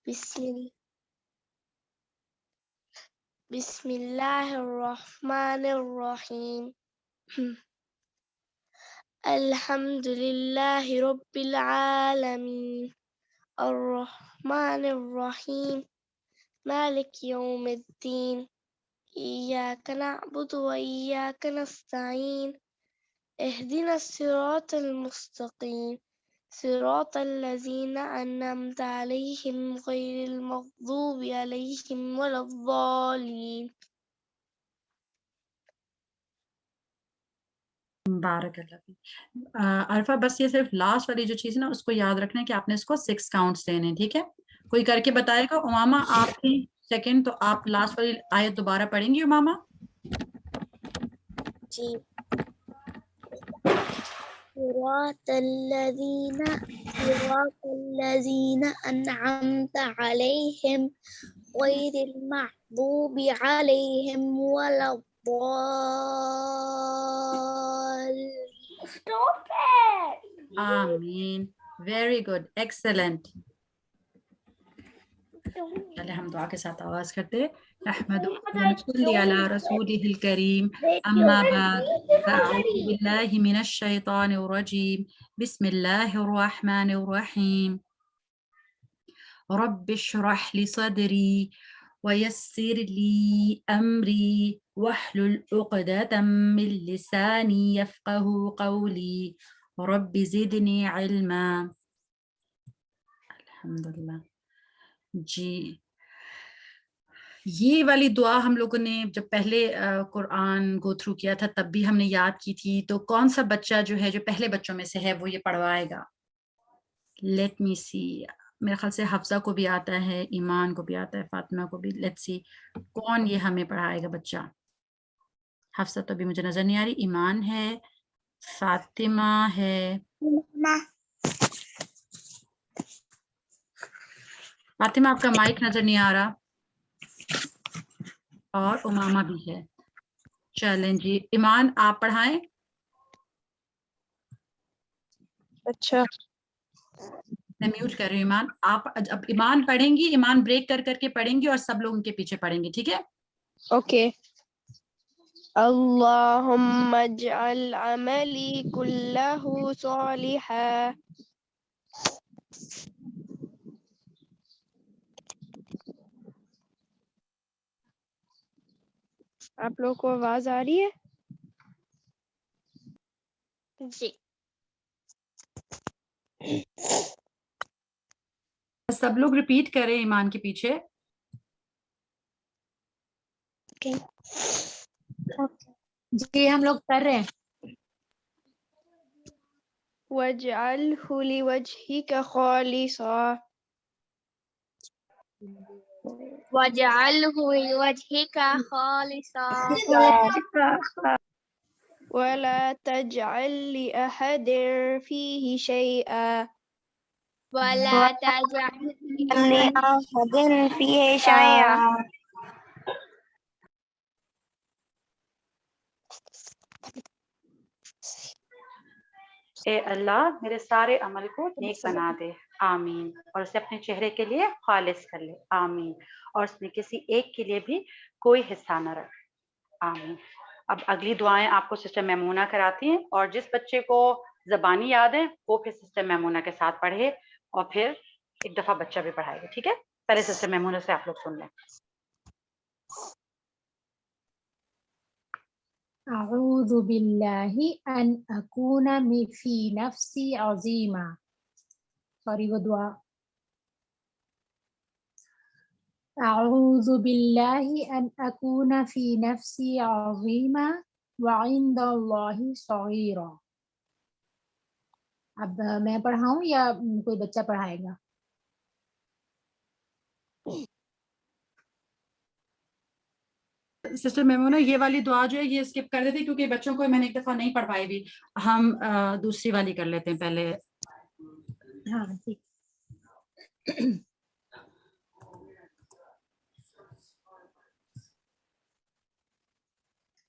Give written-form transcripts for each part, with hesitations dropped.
بسم الله الرحمن الرحيم الحمد لله رب العالمين الرحمن الرحيم مالك يوم الدين إياك نعبد وإياك نستعين اهدنا الصراط المستقيم صراط الذين أنعمت عليهم غير المغضوب عليهم ولا الضالين. بارک اللہ فیک۔ عرفہ بس یہ صرف لاسٹ والی جو چیز ہے نا اس کو یاد رکھنا ہے کہ آپ نے اس کو 6 کاؤنٹس دینے ہیں، ٹھیک ہے؟ کوئی کر کے بتائے گا؟ امامہ آپ کی سیکنڈ، تو آپ لاسٹ والی آیت دوبارہ پڑھیں گی امامہ؟ جی صراط الذين أنعمت عليهم غير المغضوب عليهم ولا الضالين. Stop it. آمین، ویری گڈ، ایکسلنٹ۔ چلے ہم دعا کے ساتھ آغاز کرتے ہیں۔ نحمدہ ونصلی علی رسولہ الکریم، اما بعد فاعوذ باللہ من الشیطان الرجیم، بسم اللہ الرحمن الرحیم۔ رب اشرح لي صدري ويسر لي أمري واحلل عقدة من لساني يفقه قولي رب زدني علما۔ الحمدللہ۔ جی یہ والی دعا ہم لوگوں نے جب پہلے قرآن گو تھرو کیا تھا تب بھی ہم نے یاد کی تھی، تو کون سا بچہ جو ہے جو پہلے بچوں میں سے ہے وہ یہ پڑھوائے گا؟ لیٹ می سی، میرے خیال سے حفظہ کو بھی آتا ہے، ایمان کو بھی آتا ہے، فاطمہ کو بھی۔ لیٹ سی کون یہ ہمیں پڑھائے گا بچہ؟ حفصہ تو بھی مجھے نظر نہیں آ رہی، ایمان ہے، فاطمہ ہے، فاطمہ آپ کا مائک نظر نہیں آ رہا، اور امامہ بھی ہے۔ چلیں جی ایمان آپ پڑھائیں۔ اچھا میں میوٹ کر رہی ہوں ایمان۔ آپ اب ایمان پڑھیں گی، ایمان بریک کر کر کے پڑھیں گی اور سب لوگ ان کے پیچھے پڑھیں گے، ٹھیک ہے؟ اوکے۔ اللهم اجعل عملي كله صالحا آپ لوگوں کو آواز آ رہی ہے؟ جی سب لوگ ریپیٹ کریں ایمان کے پیچھے۔ جی ہم لوگ کر رہے ہیں۔ وَاجْعَلْهُ لِوَجْهِكَ خَالِصًا وَاجْعَلْهُ لِوَجْهِكَ خَالِصًا وَلَا تَجْعَلْ لِأَحَدٍ فِيهِ شَيْئًا وَلَا تَجْعَلْ لِأَحَدٍ فِيهِ شَيْئًا۔ اے اللہ میرے سارے عمل کو نیک بنا دے، آمین، اور اسے اپنے چہرے کے لیے خالص کر لے، آمین، اور اس میں کسی ایک کے لیے بھی کوئی حصہ نہ رکھ، آمین۔ اب اگلی دعائیں آپ کو سسٹر میمونہ کراتی ہیں، اور جس بچے کو زبانی یاد ہے وہ پھر سسٹر میمونہ کے ساتھ پڑھے، اور پھر ایک دفعہ بچہ بھی پڑھائے گا، ٹھیک ہے؟ پہلے سسٹر میمونہ سے آپ لوگ سن لیں۔ اعوذ باللہ ان اکون فی نفسی عظیما، سوری وہ دعا۔ اعوذ باللہ ان اکون فی نفسی عظیما وعند اللہ صغیرا۔ اب میں پڑھاؤں یا کوئی بچہ پڑھائے گا؟ سسٹر میمونہ یہ والی دعا جو ہے یہ اسکپ کر دیتے کیونکہ بچوں کو میں نے ایک دفعہ نہیں پڑھوائی بھی، ہم دوسری والی کر لیتے ہیں پہلے۔ ہاں ٹھیک۔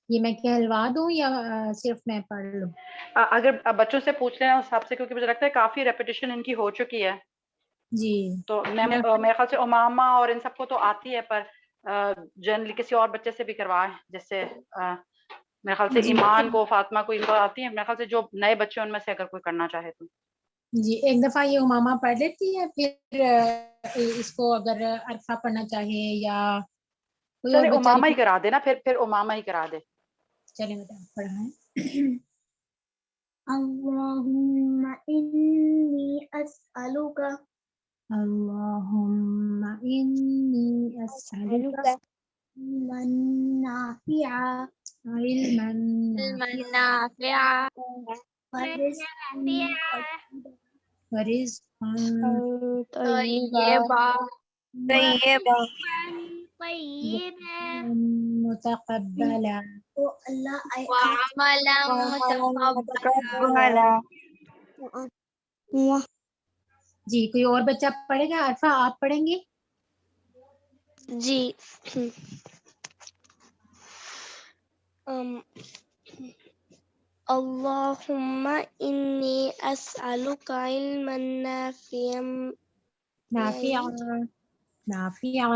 یہ میں کہلوا دوں یا صرف میں پڑھ لوں؟ اگر بچوں سے پوچھ لیں اس حساب سے، کیونکہ مجھے لگتا ہے کافی ریپیٹیشن ان کی ہو چکی ہے۔ جی تو میرے خیال سے امامہ اور ان سب کو تو آتی ہے، پر جنرلی کسی اور بچے سے بھی کروائیں، جس سے میرے خیال سے جی ایمان کو، فاطمہ کو، ان کو آتی ہے، میرے خیال سے جو نئے بچے ان میں سے اگر کوئی کرنا چاہے تو. جی ایک دفعہ یہ امامہ پڑھ لیتی ہے، پھر اس کو اگر عرفہ پڑھنا چاہے یا کوئی اور چلے بچہ امامہ ہی کرا دے نا، پھر امامہ ہی کرا دے. چلے بیٹا پڑھائیں. اللهم إني أسألك اللهم إني أسألك علما نافعا علما نافعا ورزقا طيبا متقبلا. وعملا متقبلا. جی کوئی اور بچہ پڑھے گا؟ عرفہ آپ پڑھیں گی؟ جی اللهم إني أسألك علما نافعا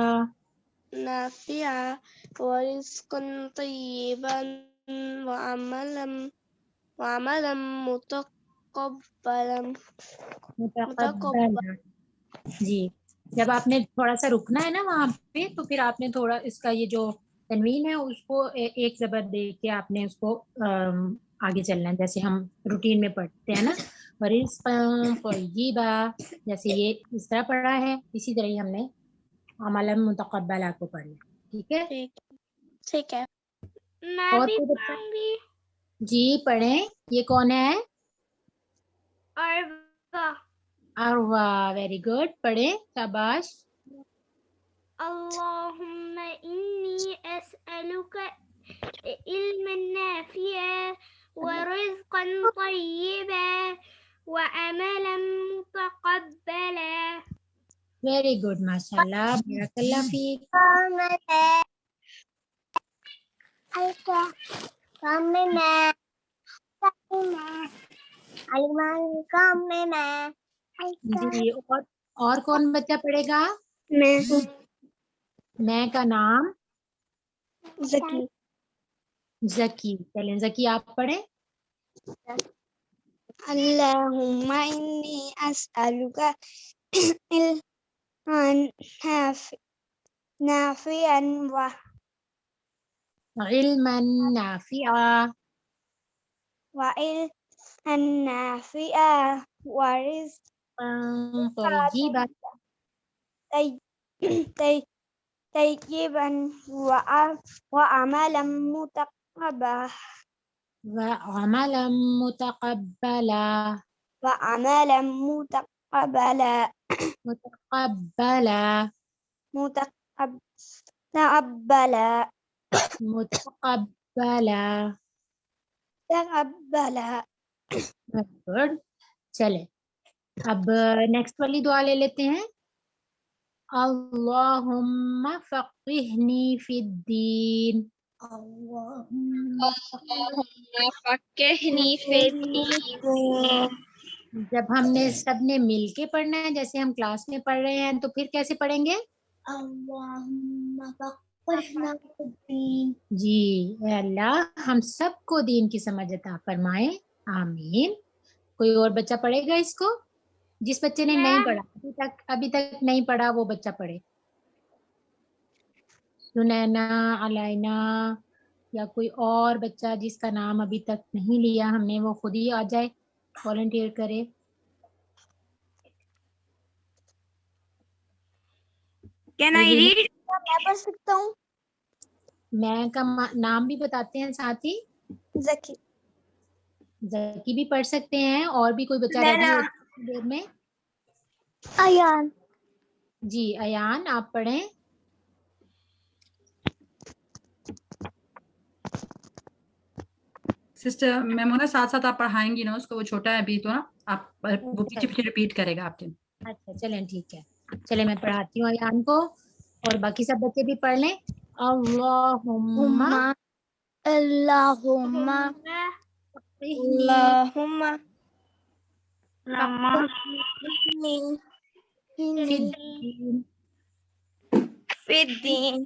نافعا ورزقا طيبا وعملا متقبلا. متقبلا. جی جب آپ نے تھوڑا سا رکنا ہے نا وہاں پہ، تو پھر آپ نے تھوڑا اس کا یہ جو تنوین ہے اس کو ایک زبر دے کے آپ نے اس کو آگے چلنا ہے، جیسے ہم روٹین میں پڑھتے ہیں نا، ورزقا طیبا، جیسے یہ اس طرح پڑھا ہے اسی طرح ہی ہم نے عملا متقبلا کو پڑھنا. ٹھیک ہے؟ ٹھیک ہے. اور کوئی بچہ؟ جی پڑھیں. یہ کون ہے؟ عروہ. Very good. پڑھیں. شاباش. اللهم إني أسألك علما نافعا ورزقا طيبا وعملا متقبلا. Very good. ماشاء اللہ. بارک اللہ فیک. جی اور کون بچہ پڑھے گا؟ میں کا نام زکی. زکی. چلیں زکی آپ پڑھیں. اللهم إني أسألك علما نافعا علما نافعا وعلما نافعا ورزقا طیبا طيبا وعملا متقبلا. وعملا متقبلا. وعملا متقبلا. متقبلا. متقبلا. متقبلا. تقبلا. گڈ. چلے اب نیکسٹ والی دعا لے لیتے ہیں. اللہم فقہنی فی الدین. فقہنی فی الدین. جب ہم نے سب نے مل کے پڑھنا ہے، جیسے ہم کلاس میں پڑھ رہے ہیں، تو پھر کیسے پڑھیں گے؟ اللہم فقہنا فی الدین. جی اے اللہ ہم سب کو دین کی سمجھ عطا فرمائے. آمین. کوئی اور بچہ پڑھے گا اس کو؟ جس بچے نے نہیں پڑھا ابھی تک نہیں پڑھا وہ بچہ پڑھے. سنینا، علینا، یا کوئی اور بچہ جس کا نام ابھی تک نہیں لیا ہم نے، وہ خود ہی آ جائے، والنٹیئر کرے. Can I read? میں پڑھ سکتا ہوں. میں کا نام بھی بتاتے ہیں ساتھ ہی. زکی. زکی بھی پڑھ سکتے ہیں، اور بھی کوئی بچہ ریڈی ہو دیر میں. ایان. جی ایان آپ پڑھیں. سسٹر میمونہ ساتھ ساتھ آپ پڑھائیں گی نا اس کو، وہ چھوٹا ہے ابھی تو نا، آپ وہ پیچھے پیچھے ریپیٹ کرے گا آپ کے. اچھا چلیں ٹھیک ہے. چلیں میں پڑھاتی ہوں ایان کو، اور باقی سب بچے بھی پڑھ لیں. اللہم اللہم فقہنی في الدين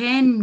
10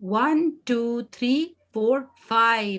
1 2 3 4 5,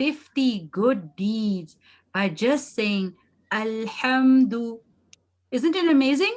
50 good deeds by just saying Alhamdu. Isn't it amazing?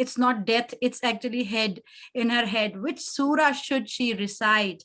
It's not death, it's actually head, in her head. Which surah should she recite?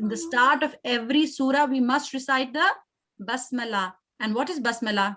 In the start of every surah, we must recite the basmala. And what is basmala?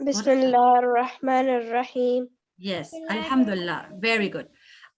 Bismillahirrahmanirrahim. Yes, alhamdulillah, very good.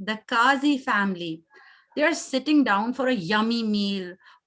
the Qazi family. They are sitting down for a yummy meal.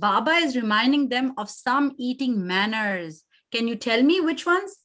Baba is reminding them of some eating manners. Can you tell me which ones?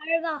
Arwa.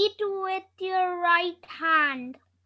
Eat with your right hand.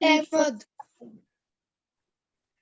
Ahmad.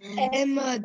Ahmad.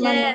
Yes,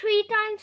3 times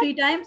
3 times.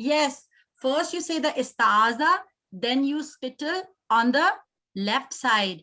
Yes, first you say the istaza, then you spittle on the left side.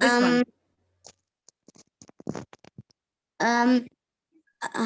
This one.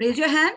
Raise your hand.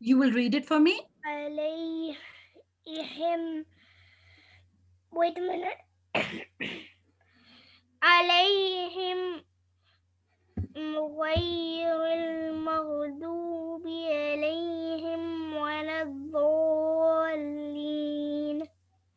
You will read it for me. Alayhim. Wait a minute. Alayhim ghayril maghdubi alayhim waladdallin.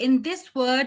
in this word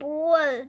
Bold.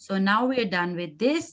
So now we are done with this.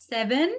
7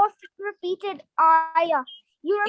of repeated ayah. You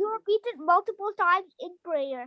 repeat it multiple times in prayer.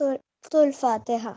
Surah Fatiha.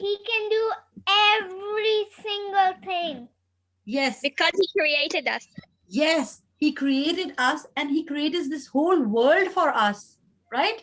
He can do every single thing. Yes, Because he created us. yes, he created us and he created this whole world for us, right?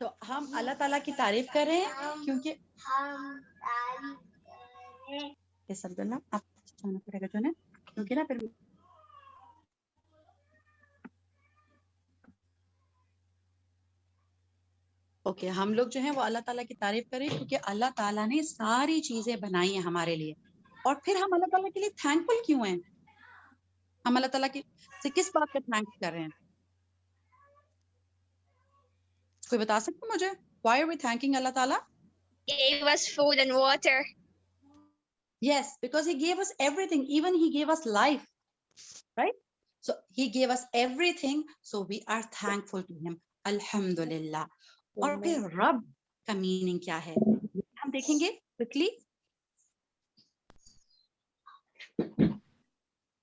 تو ہم اللہ تعالیٰ کی تعریف کر رہے ہیں کیونکہ آپ جانا پڑے گا جو نا کیونکہ نا پھر اوکے ہم لوگ جو ہیں وہ اللہ تعالیٰ کی تعریف کریں کیونکہ اللہ تعالیٰ نے ساری چیزیں بنائی ہیں ہمارے لیے. اور پھر ہم اللہ تعالیٰ کے لیے تھینک فل کیوں ہیں؟ ہم اللہ تعالیٰ کی سے کس بات کا تھینک کر رہے ہیں؟ کوئی بتا سکتے مجھے؟ Why are we thanking Allah Ta'ala? Gave us food and water. Yes, because He gave us everything. Even He gave us life, right? So He gave us everything. So we are thankful to Him. Alhamdulillah. اور پھر رب کا meaning کیا ہے ہم دیکھیں گے quickly.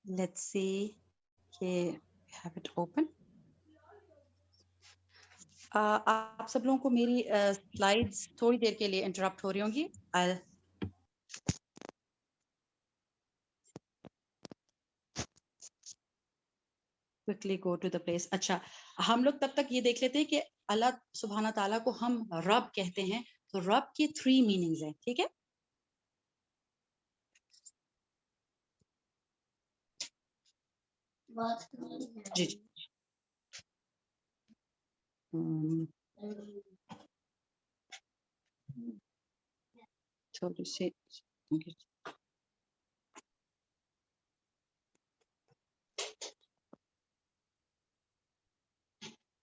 Let's see. Okay, have it open. آپ سب لوگوں کو میری سلائیڈز تھوڑی دیر کے لیے انٹرپٹ ہو رہی ہوں گی. Quickly go to the place. اچھا ہم لوگ تب تک یہ دیکھ لیتے ہیں کہ اللہ سبحانہ تعالیٰ کو ہم رب کہتے ہیں تو رب کی 3 میننگز ہیں. ٹھیک ہے جی جی چھوٹی سی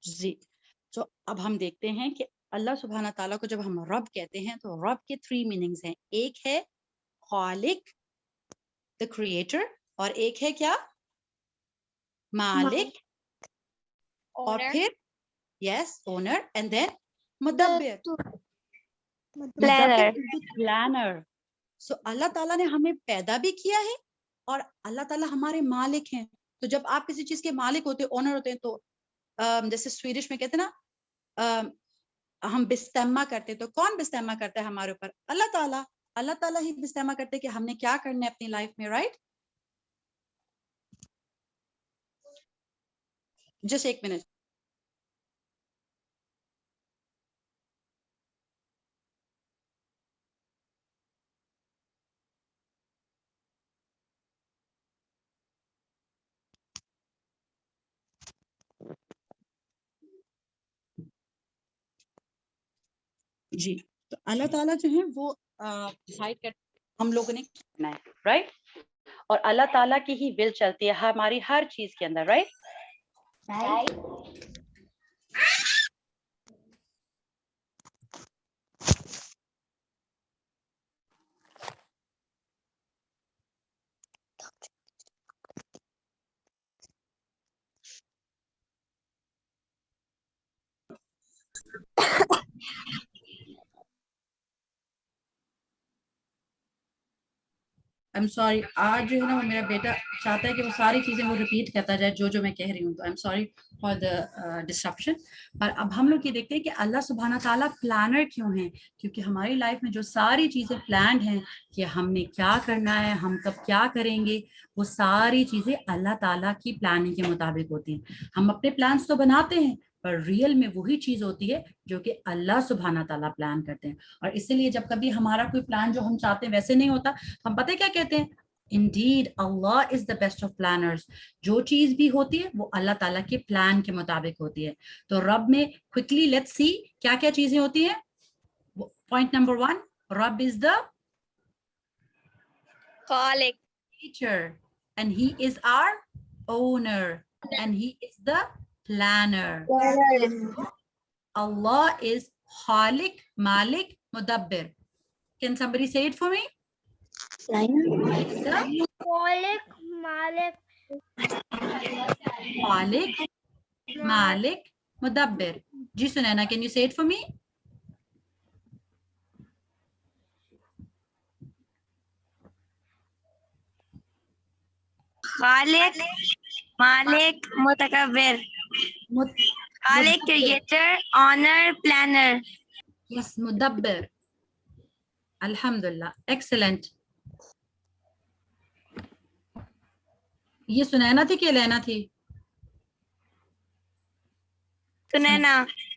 جی. تو اب ہم دیکھتے ہیں کہ اللہ سبحانہ تعالیٰ کو جب ہم رب کہتے ہیں تو رب کے 3 میننگز ہیں. ایک ہے خالق the creator اور ایک ہے کیا مالک اور پھر yes owner and then مدبر planner. So اللہ تعالیٰ نے ہمیں پیدا بھی کیا ہے اور اللہ تعالیٰ ہمارے مالک ہیں. تو جب آپ کسی چیز کے مالک ہوتے ہیں اونر ہوتے ہیں تو جیسے سویڈش میں کہتے ہیں نا ہم بستما کرتے تو کون بستما کرتا ہے ہمارے اوپر؟ اللہ تعالیٰ. اللہ تعالیٰ ہی بستما کرتے کہ ہم نے کیا کرنا ہے اپنی لائف میں. رائٹ جسٹ ایک منٹ. جی تو اللہ تعالیٰ جو ہے وہ ڈیسائیڈ کر ہم لوگوں نے کرنا ہے. رائٹ اور اللہ تعالیٰ کی ہی ول چلتی ہے ہماری ہر چیز کے اندر. رائٹ I'm sorry آج جو ہے نا وہ میرا بیٹا چاہتا ہے کہ وہ ساری چیزیں وہ ریپیٹ کرتا جائے جو میں کہہ رہی ہوں. تو I'm sorry for the disruption. پر اب ہم لوگ یہ دیکھتے ہیں کہ اللہ سبحانہ تعالیٰ پلانر کیوں ہیں؟ کیونکہ ہماری لائف میں جو ساری چیزیں پلانڈ ہیں کہ ہم نے کیا کرنا ہے ہم کب کیا کریں گے وہ ساری چیزیں اللہ تعالیٰ کی پلاننگ کے مطابق ہوتی ہیں. ہم اپنے پلانس تو بناتے ہیں پر ریئل میں وہی چیز ہوتی ہے جو کہ اللہ سبحانہ تعالیٰ پلان کرتے ہیں. اور اسی لیے جب کبھی ہمارا کوئی پلان جو ہم چاہتے ہیں ویسے نہیں ہوتا ہم پتہ کیا کہتے ہیں Indeed, Allah is the best of planners. جو چیز بھی ہوتی ہے وہ اللہ تعالیٰ کے پلان کے مطابق ہوتی ہے. تو رب میں quickly let's see کیا کیا چیزیں ہوتی ہیں. Point number 1, رب is the خالق teacher and he is our owner and he is the planner. Allah is Khaliq, Malik, Mudabbir. Can somebody say it for me? خالق مالک Khaliq, Malik, Mudabbir. Ji Sunaina, can you say it for me? خالق مالک متکبر خالق creator honor planner. Yes, Mudabbir. Alhamdulillah. Excellent. یہ سنینا تھی کہ لینا تھی؟ Sanina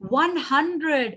100.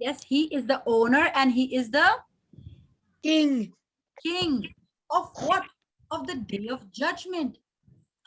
Yes, he is the owner and he is the King. king of what? Of the day of judgment.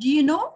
Do you know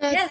Yes.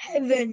Heaven.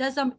Does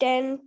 10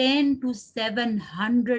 10 to 700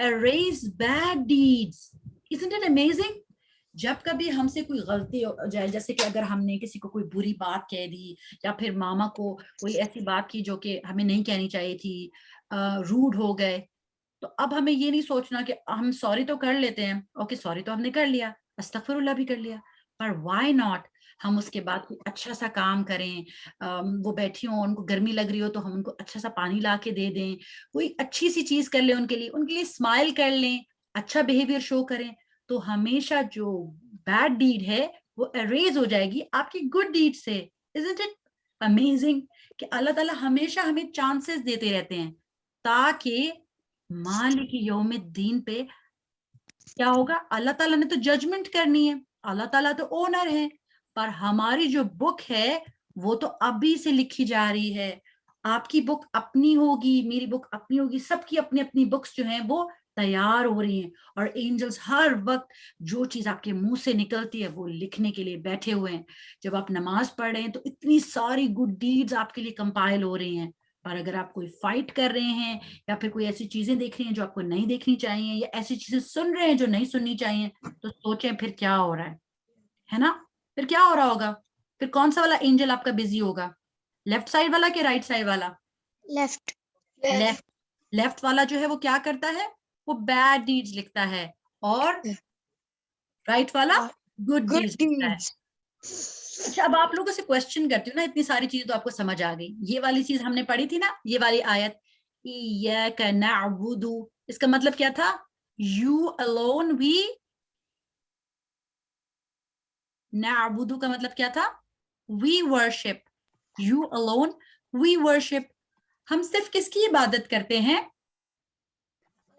erase bad deeds. Isn't it amazing? جب کبھی ہم سے کوئی غلطی ہو جائے, جیسے کہ اگر ہم نے کسی کو کوئی بری بات کہہ دی یا پھر ماما کو کوئی ایسی بات کی جو کہ ہمیں نہیں کہنی چاہیے تھی, روڈ ہو گئے, تو اب ہمیں یہ نہیں سوچنا کہ ہم سوری تو کر لیتے ہیں, اوکے سوری تو ہم نے کر لیا, استغفر اللہ بھی کر لیا, پر وائی ناٹ ہم اس کے بعد کوئی اچھا سا کام کریں, وہ بیٹھی ہوں ان کو گرمی لگ رہی ہو تو ہم ان کو اچھا سا پانی لا کے دے دیں, کوئی اچھی سی چیز کر لیں ان کے لیے اسمائل کر لیں, اچھا بیہیویئر شو کریں, تو ہمیشہ جو بیڈ ڈیڈ ہے وہ اریز ہو جائے گی آپ کی گڈ ڈیڈ سے. Isn't it amazing کہ اللہ تعالیٰ ہمیشہ ہمیں چانسز دیتے رہتے ہیں تاکہ مالک یوم الدین پہ کیا ہوگا, اللہ تعالیٰ نے تو ججمنٹ کرنی ہے, اللہ تعالیٰ تو اونر ہے, پر ہماری جو بک ہے وہ تو ابھی سے لکھی جا رہی ہے. آپ کی بک اپنی ہوگی, میری بک اپنی ہوگی, سب کی اپنی اپنی بکس جو ہیں وہ تیار ہو رہی ہیں, اور اینجلز ہر وقت جو چیز آپ کے منہ سے نکلتی ہے وہ لکھنے کے لیے بیٹھے ہوئے ہیں. جب آپ نماز پڑھ رہے ہیں تو اتنی ساری گڈ ڈیڈز آپ کے لیے کمپائل ہو رہی ہیں, اور اگر آپ کوئی فائٹ کر رہے ہیں یا پھر کوئی ایسی چیزیں دیکھ رہی ہیں جو آپ کو نہیں دیکھنی چاہیے, یا ایسی چیزیں سن رہے ہیں جو نہیں سننی چاہیے, تو سوچیں پھر کیا ہو رہا ہے نا, پھر کیا ہو رہا ہوگا, پھر کون سا والا اینجل آپ کا بزی ہوگا, لیفٹ سائڈ والا کہ رائٹ سائڈ والا؟ لیفٹ. لیفٹ والا جو ہے وہ کیا کرتا ہے, وہ بیڈ ڈیڈز لکھتا ہے, اور رائٹ والا گڈ ڈیڈز لکھتا ہے. اچھا اب آپ لوگوں سے کوشچن کرتی ہوں نا, اتنی ساری چیزیں تو آپ کو سمجھ آ گئی. یہ والی چیز ہم نے پڑھی تھی نا, یہ والی آیت ایاک نعبد, اس کا مطلب کیا تھا, یو alone we, نعبد کا مطلب کیا تھا, we worship, you alone we worship. ہم صرف کس کی عبادت کرتے ہیں,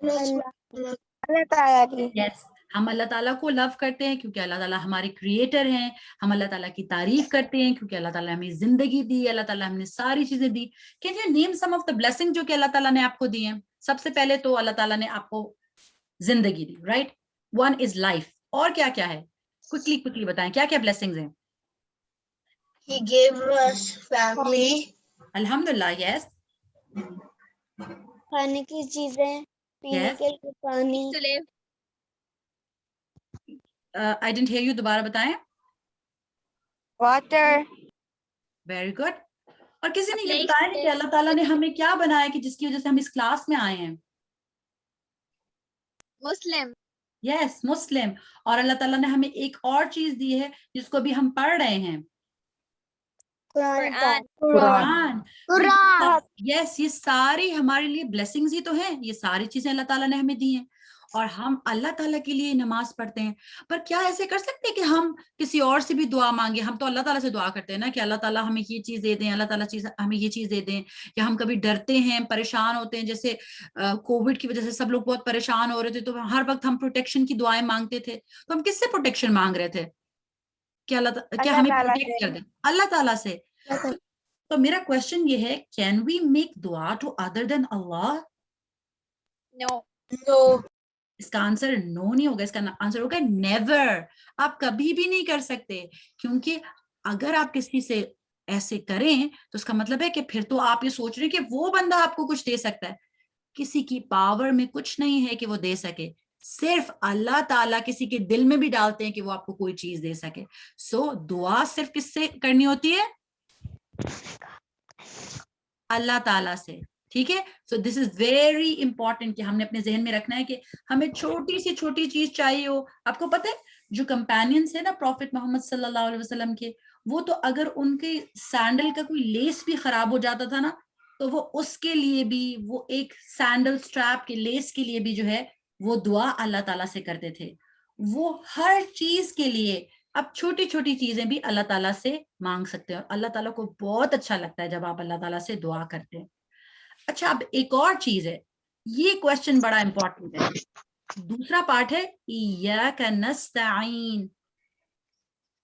اللہ تعالیٰ کی. yes, ہم اللہ تعالیٰ کو لو کرتے ہیں کیونکہ اللہ تعالیٰ ہمارے کریٹر ہیں, ہم اللہ تعالیٰ کی تعریف کرتے ہیں کیونکہ اللہ تعالیٰ ہمیں زندگی دی, اللہ تعالیٰ ہم نے ساری چیزیں دی. Can you name some of the blessings جو کہ اللہ تعالیٰ نے آپ کو دی ہیں؟ سب سے پہلے تو اللہ تعالیٰ نے آپ کو زندگی دی, رائٹ, one is life, اور کیا کیا ہے, quickly بتائیں کیا کیا blessings ہیں. He gave us family. الحمدللہ, yes, کھانے کی چیزیں, پینے yes, کے لیے پانی, I didn't hear you, دوبارہ بتائیں. Water, very good. اور کسی نے یہ بتایا نہیں کہ اللہ تعالیٰ نے ہمیں کیا بنایا کہ جس کی وجہ سے ہم اس کلاس میں آئے ہیں. مسلم. یس, مسلم. اور اللہ تعالیٰ نے ہمیں ایک اور چیز دی ہے جس کو بھی ہم پڑھ رہے ہیں, قرآن. یس, یہ ساری ہمارے لیے بلیسنگز ہی تو ہیں, یہ ساری چیزیں اللہ تعالیٰ نے ہمیں دی ہیں, اور ہم اللہ تعالیٰ کے لیے نماز پڑھتے ہیں. پر کیا ایسے کر سکتے ہیں کہ ہم کسی اور سے بھی دعا مانگے؟ ہم تو اللہ تعالیٰ سے دعا کرتے ہیں نا کہ اللہ تعالیٰ ہمیں یہ چیز دے دیں, اللہ تعالیٰ ہمیں یہ چیز دے دیں. یا ہم کبھی ڈرتے ہیں, پریشان ہوتے ہیں, جیسے کووڈ کی وجہ سے سب لوگ بہت پریشان ہو رہے تھے, تو ہر وقت ہم پروٹیکشن کی دعائیں مانگتے تھے. تو ہم کس سے پروٹیکشن مانگ رہے تھے کہ کیا ہمیں پروٹیکٹ کر دیں؟ اللہ تعالیٰ سے. تو میرا کوشچن یہ ہے, کین وی میک دعا to other than Allah? No. اس کا آنسر نو نہیں ہوگا, اس کا آنسر ہوگا نیور. آپ کبھی بھی نہیں کر سکتے, کیونکہ اگر آپ کسی سے ایسے کریں تو اس کا مطلب ہے کہ پھر تو آپ یہ سوچ رہے ہیں کہ وہ بندہ آپ کو کچھ دے سکتا ہے. کسی کی پاور میں کچھ نہیں ہے کہ وہ دے سکے, صرف اللہ تعالیٰ کسی کے دل میں بھی ڈالتے ہیں کہ وہ آپ کو کوئی چیز دے سکے. سو دعا صرف کس سے کرنی ہوتی ہے؟ اللہ تعالیٰ سے. ٹھیک ہے, سو دس از ویری امپورٹنٹ کہ ہم نے اپنے ذہن میں رکھنا ہے کہ ہمیں چھوٹی سی چھوٹی چیز چاہیے ہو. آپ کو پتہ ہے جو کمپینینس ہے نا پروفٹ محمد صلی اللہ علیہ وسلم کے, وہ تو اگر ان کے سینڈل کا کوئی لیس بھی خراب ہو جاتا تھا نا, تو وہ اس کے لیے بھی, وہ ایک سینڈل سٹریپ کے لیس کے لیے بھی جو ہے وہ دعا اللہ تعالیٰ سے کرتے تھے. وہ ہر چیز کے لیے اب چھوٹی چھوٹی چیزیں بھی اللہ تعالیٰ سے مانگ سکتے ہیں, اور اللہ تعالیٰ کو بہت اچھا لگتا ہے جب آپ اللہ تعالیٰ سے دعا کرتے ہیں. اچھا, اب ایک اور چیز ہے, یہ کوشچن بڑا امپورٹنٹ ہے. دوسرا پارٹ ہے ایاک نستعین,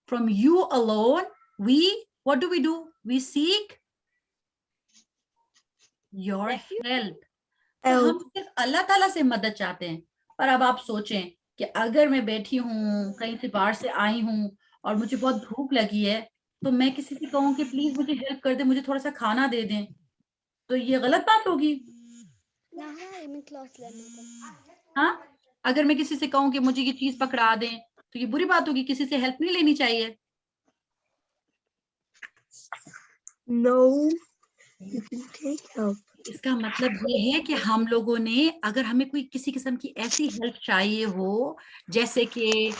from you alone we, what do? We seek your help. تو ہم صرف اللہ تعالیٰ سے مدد چاہتے ہیں. پر اب آپ سوچیں کہ اگر میں بیٹھی ہوں, کہیں سے باہر سے آئی ہوں اور مجھے بہت بھوک لگی ہے, تو میں کسی سے کہوں کہ پلیز مجھے ہیلپ کر دیں, مجھے تھوڑا سا کھانا دے دیں, تو یہ غلط بات ہوگی. ہاں, اگر میں کسی سے کہوں کہ مجھے یہ چیز پکڑا دیں, تو یہ بری بات ہوگی, کسی سے ہیلپ نہیں لینی چاہیے. No, you can take help. اس کا مطلب یہ ہے کہ ہم لوگوں نے, اگر ہمیں کوئی کسی قسم کی ایسی ہیلپ چاہیے ہو, جیسے کہ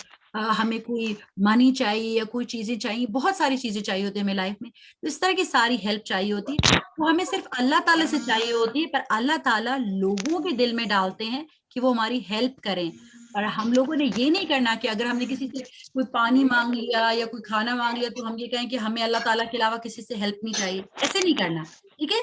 ہمیں کوئی منی چاہیے یا کوئی چیزیں چاہیے, بہت ساری چیزیں چاہیے ہوتی ہیں ہمیں لائف میں, تو اس طرح کی ساری ہیلپ چاہیے ہوتی ہے, وہ ہمیں صرف اللہ تعالیٰ سے چاہیے ہوتی ہے, پر اللہ تعالیٰ لوگوں کے دل میں ڈالتے ہیں کہ وہ ہماری ہیلپ کریں. اور ہم لوگوں نے یہ نہیں کرنا کہ اگر ہم نے کسی سے کوئی پانی مانگ لیا یا کوئی کھانا مانگ لیا تو ہم یہ کہیں کہ ہمیں اللہ تعالیٰ کے علاوہ کسی سے ہیلپ نہیں چاہیے. ایسے نہیں کرنا, ٹھیک ہے.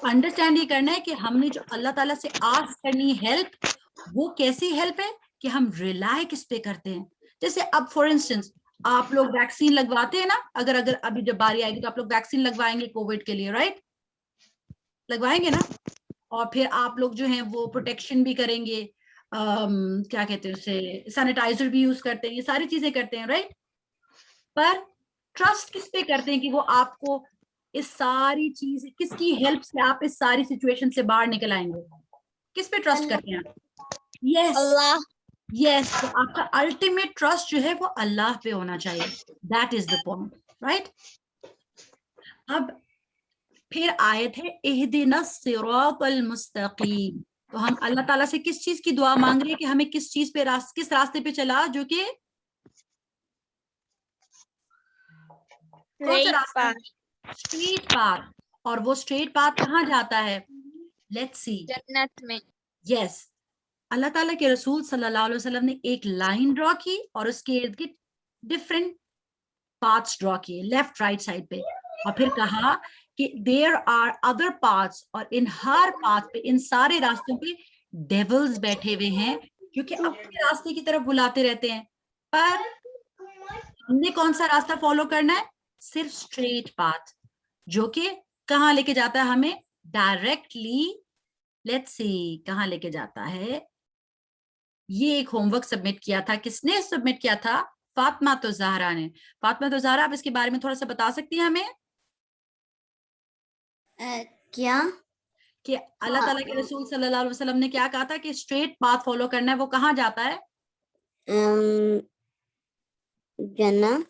انڈرسٹینڈ یہ کرنا ہے کہ ہم نے جو اللہ تعالیٰ سے آس کرنی ہیلپ, وہ کیسی ہیلپ ہے کہ ہم ریلائی کس پہ کرتے ہیں. جیسے اب فار انسٹنس آپ لوگ ویکسین لگواتے ہیں نا, اگر ابھی جب باری آئے گی تو آپ لوگ ویکسین لگوائیں گے کووڈ کے لیے, رائٹ, لگوائیں گے نا. اور پھر آپ لوگ جو ہیں وہ پروٹیکشن بھی کریں گے, کیا کہتے ہیں اسے, سینیٹائزر بھی یوز کرتے ہیں, یہ ساری چیزیں کرتے ہیں, رائٹ. پر ٹرسٹ کس پہ کرتے ہیں کہ وہ آپ کو اس ساری چیز, کس کی ہیلپ سے آپ اس ساری سچویشن سے باہر نکل آئیں گے, کس پہ ٹرسٹ کرتے ہیں؟ یس, اللہ. یس, تو آپ کا الٹیمیٹ ٹرسٹ جو ہے وہ اللہ پہ ہونا چاہیے. That is the point, right. اب پھر آیت ہے اہدنا الصراط المستقیم. تو ہم اللہ تعالیٰ سے کس چیز کی دعا مانگ رہے ہیں کہ ہمیں کس چیز پہ کس راستے پہ چلا, جو کہ کون سا راستہ؟ Straight path. اور وہ اسٹریٹ پاتھ کہاں جاتا ہے؟ لیٹس سی, جنت میں. یس, اللہ تعالیٰ کے رسول صلی اللہ علیہ وسلم نے ایک لائن ڈرا کی اور اس کے ارد گرد ڈفرینٹ پاتھس ڈرا کیے, لیفٹ رائٹ سائڈ پہ, اور پھر کہا کہ دیر آر ادر پاتھس, اور ان ہر پاتھ پہ, ان سارے راستوں پہ ڈیولز بیٹھے ہوئے ہیں جو کہ اپنے راستے کی طرف بلاتے رہتے ہیں. پر ہم نے کون سا راستہ فالو کرنا ہے؟ صرف اسٹریٹ پاتھ, جو کہ کہاں لے کے جاتا ہے ہمیں؟ ڈائریکٹلی, لیٹس سی کہاں لے کے جاتا ہے. یہ ایک ہوم ورک سبمٹ کیا تھا, کس نے سبمٹ کیا تھا؟ فاطمہ تو زہرا نے. فاطمہ تو زہرا, آپ اس کے بارے میں تھوڑا سا بتا سکتی ہیں ہمیں کیا کہ اللہ تعالیٰ کے رسول صلی اللہ علیہ وسلم نے کیا کہا تھا کہ اسٹریٹ پاتھ فالو کرنا ہے, وہ کہاں جاتا ہے؟ جنت.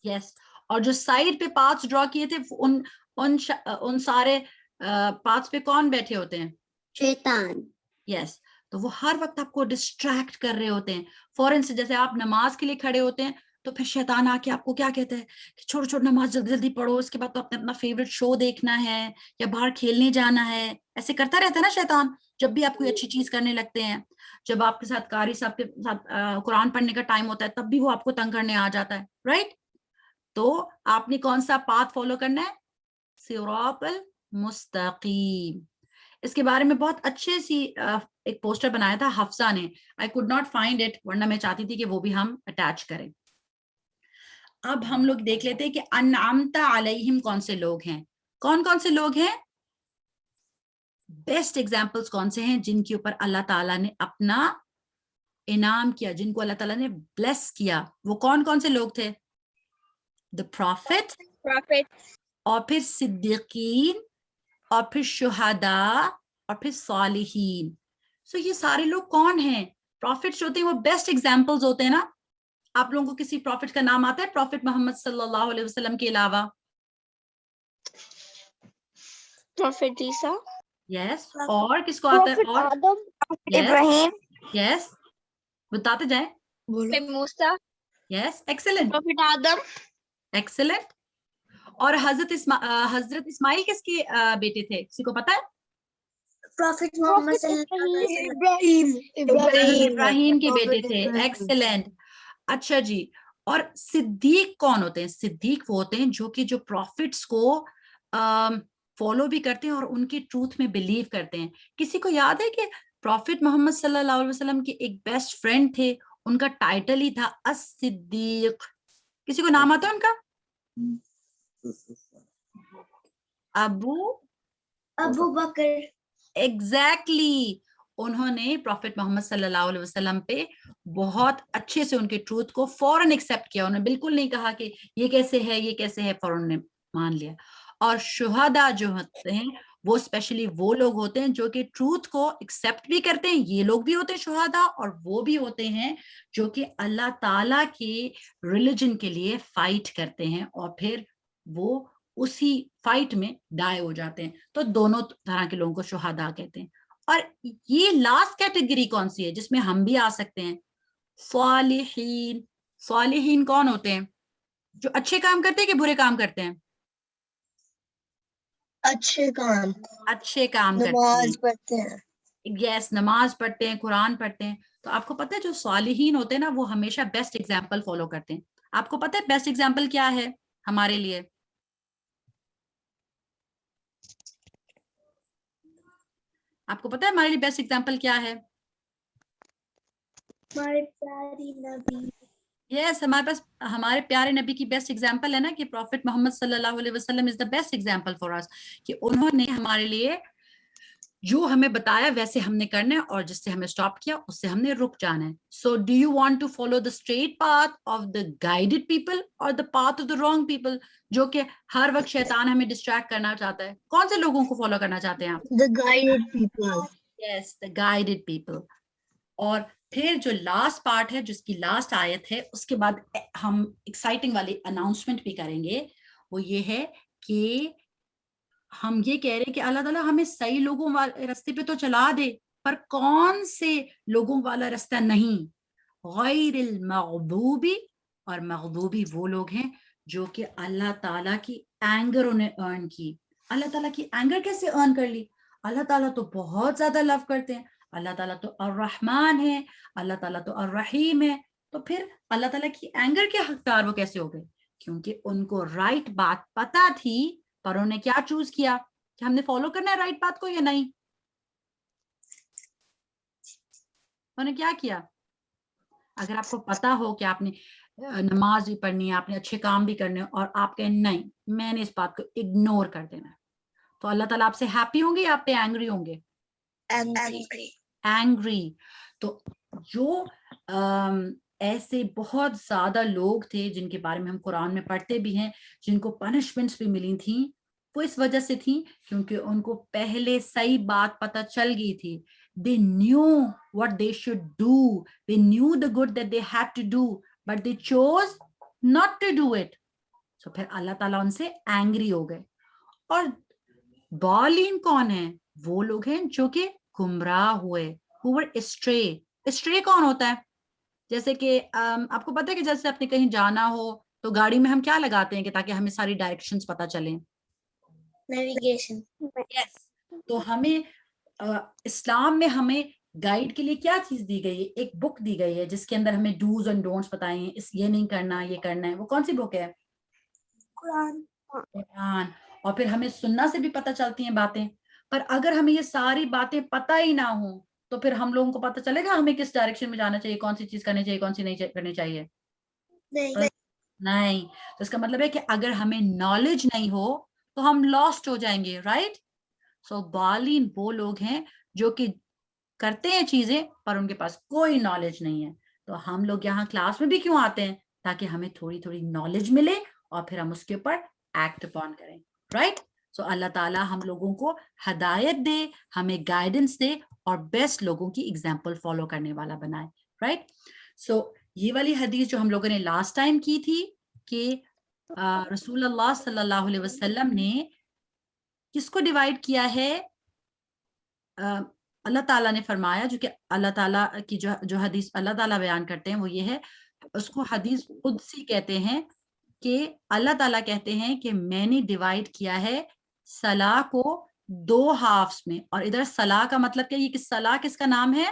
یس, اور جو سائڈ پہ پاتھس ڈرا کیے تھے ان سارے پاتھس پہ کون بیٹھے ہوتے ہیں؟ شیطان. یس, تو وہ ہر وقت آپ کو ڈسٹریکٹ کر رہے ہوتے ہیں. فوراً سے جیسے آپ نماز کے لیے کھڑے ہوتے ہیں تو پھر شیطان آ کے آپ کو کیا کہتا ہے کہ چھوڑو چھوڑو نماز جلدی جلدی پڑھو, اس کے بعد تو آپ نے اپنا فیوریٹ شو دیکھنا ہے یا باہر کھیلنے جانا ہے. ایسے کرتا رہتا ہے نا شیطان, جب بھی آپ کوئی اچھی چیز کرنے لگتے ہیں. جب آپ کے ساتھ قاری صاحب کے ساتھ قرآن پڑھنے کا ٹائم ہوتا ہے تب بھی وہ آپ کو تنگ کرنے آ جاتا ہے, رائٹ. تو آپ نے کون سا پاتھ فالو کرنا ہے؟ صراط المستقیم. اس کے بارے میں بہت اچھے سی ایک پوسٹر بنایا تھا حفصہ نے. I could not find it, ورنہ میں چاہتی تھی کہ وہ بھی ہم اٹیچ کریں. اب ہم لوگ دیکھ لیتے ہیں کہ انعمت علیہم کون سے لوگ ہیں, کون کون سے لوگ ہیں, بیسٹ ایگزامپلس کون سے ہیں جن کے اوپر اللہ تعالیٰ نے اپنا انعام کیا, جن کو اللہ تعالیٰ نے بلیس کیا. وہ کون کون سے لوگ تھے؟ the prophet, اور پھر صدیقین, اور پھر شہداء, اور پھر صالحین. سو یہ سارے لوگ کون ہیں؟ پروفٹس ہوتے ہیں, وہ بیسٹ ایگزامپلز ہوتے ہیں نا. آپ لوگوں کو کسی پروفٹ کا نام آتا ہے پروفٹ محمد صلی اللہ علیہ وسلم کے علاوہ؟ پروفٹ عیسیٰ. یس, اور کس کو آتا ہے؟ اور ابراہیم. یس, بتاتے جائیں. موسیٰ. یس, ایکسلنٹ, پروفٹ آدم. ایکسلنٹ. اور حضرت اسماعیل کس کے بیٹے تھے, کسی کو پتا ہے؟ Prophet Muhammad sallallahu alaihi wasallam. ابراہیم کے بیٹے تھے. ایکسلنٹ. اچھا جی, اور صدیق کون ہوتے ہیں؟ صدیق وہ ہوتے ہیں جو پروفٹس کو فالو بھی کرتے ہیں اور ان کی ٹروتھ میں بلیو کرتے ہیں. کسی کو یاد ہے کہ پروفٹ محمد صلی اللہ علیہ وسلم کے ایک بیسٹ فرینڈ تھے, ان کا ٹائٹل ہی تھا الصدیق. کسی کو نام آتا ہے ان کا؟ ابو بکر. ایگزیکٹلی. انہوں نے پروفٹ محمد صلی اللہ علیہ وسلم پہ بہت اچھے سے ان کے ٹروتھ کو فوراً ایکسپٹ کیا. انہوں نے بالکل نہیں کہا کہ یہ کیسے ہے یہ کیسے ہے, فوراً نے مان لیا. اور شہدا جو ہوتے ہیں وہ اسپیشلی وہ لوگ ہوتے ہیں جو کہ ٹروتھ کو ایکسپٹ بھی کرتے ہیں. یہ لوگ بھی ہوتے ہیں شہدا, اور وہ بھی ہوتے ہیں جو کہ اللہ تعالیٰ کے ریلیجن کے لیے فائٹ کرتے ہیں اور پھر وہ اسی فائٹ میں ڈائی ہو جاتے ہیں. تو دونوں طرح کے لوگوں کو شہدا کہتے ہیں. اور یہ لاسٹ کیٹیگری کون سی ہے جس میں ہم بھی آ سکتے ہیں؟ صالحین. صالحین کون ہوتے ہیں؟ جو اچھے کام کرتے ہیں کہ برے کام کرتے ہیں؟ اچھے کام. اچھے کام کرتے نماز ہیں. پڑھتے ہیں. یس, نماز پڑھتے ہیں, قرآن پڑھتے ہیں. تو آپ کو پتہ ہے جو صالحین ہوتے ہیں نا وہ ہمیشہ بیسٹ ایگزامپل فالو کرتے ہیں. آپ کو پتہ ہے بیسٹ ایگزامپل کیا ہے ہمارے لیے؟ آپ کو پتہ ہے ہمارے لیے بیسٹ ایگزامپل کیا ہے؟ ہمارے پیاری نبی. یس, ہمارے پاس ہمارے پیارے نبی کی بیسٹ ایگزامپل ہے نا کہ پروفٹ محمد صلی اللہ علیہ وسلم از دا بیسٹ ایگزامپل فار اس, کہ انہوں نے ہمارے لیے جو ہمیں بتایا ویسے ہم نے کرنا ہے, اور جس سے ہمیں اسٹاپ کیا اس سے ہم نے رک جانا ہے. So do you want to follow the straight path of the guided people اور the path of the wrong people, جو کہ ہر وقت شیطان ہمیں ڈسٹریکٹ کرنا چاہتا ہے؟ کون سے لوگوں کو فالو کرنا چاہتے ہیں آپ؟ The guided people. Yes, the guided people. اور پھر جو لاسٹ پارٹ ہے جس کی لاسٹ آیت ہے, اس کے بعد ہم ایکسائٹنگ والی اناؤنسمنٹ بھی کریں گے. وہ یہ ہے کہ ہم یہ کہہ رہے ہیں کہ اللہ تعالیٰ ہمیں صحیح لوگوں والے رستے پہ تو چلا دے, پر کون سے لوگوں والا رستہ نہیں؟ غیر المغضوبی, اور مغضوبی وہ لوگ ہیں جو کہ اللہ تعالیٰ کی اینگر انہیں ارن کی. اللہ تعالیٰ کی اینگر کیسے ارن کر لی؟ اللہ تعالیٰ تو بہت زیادہ لو کرتے ہیں, اللہ تعالیٰ تو الرحمن ہے, اللہ تعالیٰ تو الرحیم ہے, تو پھر اللہ تعالیٰ کی اینگر کے حقدار وہ کیسے ہو گئے؟ کیونکہ ان کو رائٹ بات پتا تھی, پر انہوں نے کیا چوز کیا کہ ہم نے فالو کرنا ہے رائٹ بات کو یا نہیں. انہوں نے کیا کیا؟ اگر آپ کو پتا ہو کہ آپ نے نماز بھی پڑھنی ہے, آپ نے اچھے کام بھی کرنے, اور آپ کہیں نہیں میں نے اس بات کو اگنور کر دینا ہے, تو اللہ تعالیٰ آپ سے ہیپی ہوں گے یا آپ پہ اینگری ہوں گے؟ اینگری. تو جو ایسے بہت زیادہ لوگ تھے جن کے بارے میں ہم قرآن میں پڑھتے بھی ہیں, جن کو پنشمنٹس بھی ملی تھیں, وہ اس وجہ سے تھیں کیونکہ ان کو پہلے صحیح بات پتہ چل گئی تھی. They knew what they should do. They knew the good that they had to do, but they chose not to do it. So پھر اللہ تعالیٰ ان سے اینگری ہو گئے. اور ضالین کون ہیں؟ وہ لوگ ہیں جو کہ گمراہ ہوئے, who were astray. Astray کون ہوتا ہے؟ جیسے کہ آپ کو پتہ ہے کہ جیسے آپ نے کہیں جانا ہو تو گاڑی میں ہم کیا لگاتے ہیں کہ تاکہ ہمیں ساری ڈائریکشنز پتہ چلیں؟ Navigation. یس. تو ہمیں اسلام میں ہمیں گائیڈ کے لیے کیا چیز دی گئی ہے؟ ایک بک دی گئی ہے جس کے اندر ہمیں ڈوز اینڈ ڈونٹس بتائے ہیں, یہ نہیں کرنا, یہ کرنا ہے. وہ کون سی بک ہے؟ قرآن. اور پھر ہمیں سننا سے بھی پتہ چلتی ہیں باتیں. پر اگر ہمیں یہ ساری باتیں پتہ ہی نہ ہوں تو پھر ہم لوگوں کو پتہ چلے گا ہمیں کس ڈائریکشن میں جانا چاہیے, کون سی چیز کرنی چاہیے, کون سی نہیں کرنی چاہیے؟ نہیں. تو اس کا مطلب ہے کہ اگر ہمیں نالج نہیں ہو تو ہم لاسٹ ہو جائیں گے, رائٹ؟ سو ضالین وہ لوگ ہیں جو کہ کرتے ہیں چیزیں پر ان کے پاس کوئی نالج نہیں ہے. تو ہم لوگ یہاں کلاس میں بھی کیوں آتے ہیں؟ تاکہ ہمیں تھوڑی تھوڑی نالج ملے اور پھر ہم اس کے اوپر ایکٹ اپون کریں, رائٹ؟ سو اللہ تعالیٰ ہم لوگوں کو ہدایت دے, ہمیں گائیڈنس دے, اور بیسٹ لوگوں کی ایگزامپل فالو کرنے والا بنائے, رائٹ؟ سو یہ والی حدیث جو ہم لوگوں نے لاسٹ ٹائم کی تھی کہ رسول اللہ صلی اللہ علیہ وسلم نے کس کو ڈیوائیڈ کیا ہے؟ اللہ تعالیٰ نے فرمایا, جو کہ اللہ تعالیٰ کی جو حدیث اللہ تعالیٰ بیان کرتے ہیں وہ یہ ہے, اس کو حدیث قدسی کہتے ہیں, کہ اللہ تعالیٰ کہتے ہیں کہ میں نے ڈیوائیڈ کیا ہے صلاح کو 2 ہافس میں. اور ادھر صلاح کا مطلب کیا؟ یہ کہ صلاح کس کا نام ہے؟